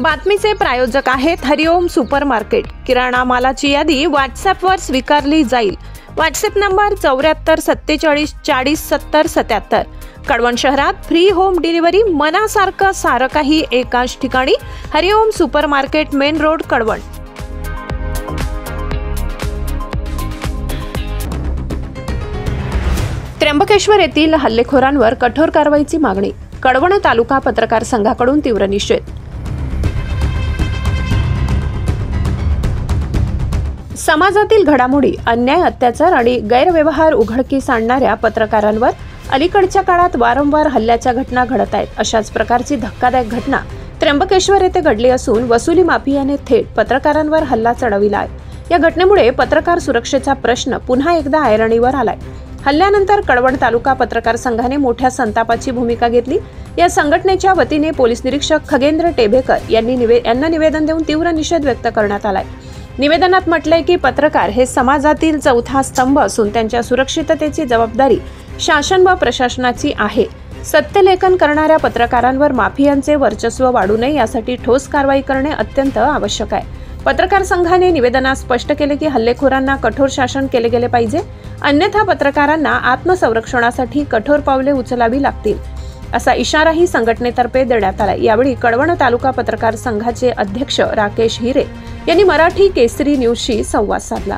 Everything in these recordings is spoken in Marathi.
बातमीचे प्रायोजक आहेत हरिओम सुपर मार्केट। किराणा मालाची यादी व्हॉट्सॲपवर स्वीकारली जाईल। WhatsApp number 7447407077। कळवण शहरात फ्री होम डिलिव्हरी, मनासारखं सारं काही एकाच ठिकाणी। Hariom super market, main road, Kalwan. Trimbakeshwar येथील हल्लेखोरांवर कठोर कारवाईची मागणी। कळवण तालुका पत्रकार संघाकडून तीव्र निषेध। समाजातील घडामोडी, अन्याय, अत्याचार आणि गैरव्यवहार उघडकीस आणणाऱ्या पत्रकारांवर अलीकडच्या काळात वारंवार हल्ल्याच्या घटना घडत आहेत। अशाच प्रकारची धक्कादायक घटना त्र्यंबकेश्वर येथे घडली असून वसुली माफियाने थेट पत्रकारांवर हल्ला चढविला आहे। या घटनेमुळे पत्रकार सुरक्षेचा प्रश्न पुन्हा एकदा ऐरणीवर आलाय। हल्ल्यानंतर कळवण तालुका पत्रकार संघाने मोठ्या संतापाची भूमिका घेतली। या संघटनेच्या वतीने पोलीस निरीक्षक खगेंद्र टेभेकर यांना निवेदन देऊन तीव्र निषेध व्यक्त करण्यात आलाय। निवेदनात म्हटलंय की पत्रकार हे समाजातील चौथा स्तंभ असून त्यांच्या सुरक्षिततेची जबाबदारी शासन व प्रशासनाची आहे। सत्यलेखन करणाऱ्या पत्रकारांवर माफियांचे वर्चस्व वाढू नये यासाठी ठोस कारवाई करणे अत्यंत आवश्यक आहे। पत्रकार संघाने निवेदनात स्पष्ट केले की हल्लेखोरांना कठोर शासन केले गेले पाहिजे, अन्यथा पत्रकारांना आत्मसंरक्षणासाठी कठोर पावले उचलावी लागतील, असा इशाराही संघटनेतर्फे देण्यात आला। यावेळी कळवण तालुका पत्रकार संघाचे अध्यक्ष राकेश हिरे यांनी मराठी केसरी न्यूजशी संवाद साधला।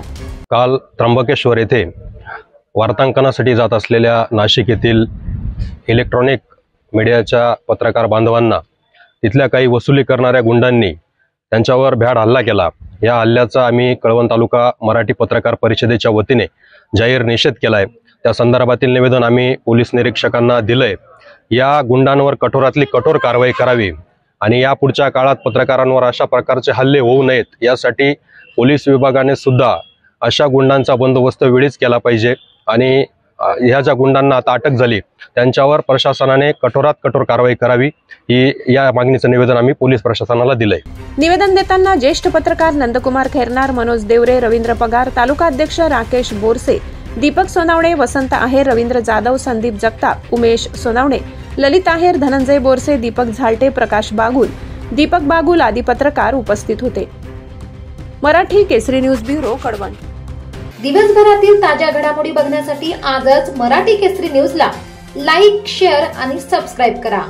काल त्र्यंबकेश्वर येथे वार्तांकनासाठी जात असलेल्या नाशिक येथील इलेक्ट्रॉनिक मीडियाच्या पत्रकार बांधवांना तिथल्या काही वसुली करणाऱ्या गुंडांनी त्यांच्यावर भ्याड हल्ला केला। या हल्ल्याचा आम्ही कळवण तालुका मराठी पत्रकार परिषदेच्या वतीने जाहीर निषेध केलाय। त्या संदर्भातील निवेदन आम्ही पोलीस निरीक्षकांना दिलंय। या गुंडांवर कठोरातली कठोर कारवाई करावी आणि या पुढच्या काळात पत्रकारांवर अशा प्रकारचे हल्ले होऊ नयेत यासाठी पोलीस विभागाने सुद्धा अशा गुंडांचा बंदोबस्त वेळीच केला पाहिजे आणि ह्या ज्या गुंडांना आता अटक झाली त्यांच्यावर प्रशासनाने कठोरात कठोर कारवाई करावी, ही या मागणीचं निवेदन आम्ही पोलीस प्रशासनाला दिलंय। निवेदन देताना ज्येष्ठ पत्रकार नंदकुमार खैरनार, मनोज देवरे, रवींद्र पगार, तालुका अध्यक्ष राकेश बोरसे, दीपक सोनावणे, वसंत आहेर, रवींद्र जाधव, संदीप जगताप, उमेश सोनावणे, ललित आहेर, धनंजय बोरसे, दीपक झालटे, प्रकाश बागुल, दीपक बागुल आदी पत्रकार उपस्थित होते। मराठी केसरी न्यूज ब्युरो, कळवण। दिवसभरातील ताज्या घडामोडी बघण्यासाठी आजच मराठी केसरी न्यूजला लाईक, शेअर आणि सबस्क्राईब करा।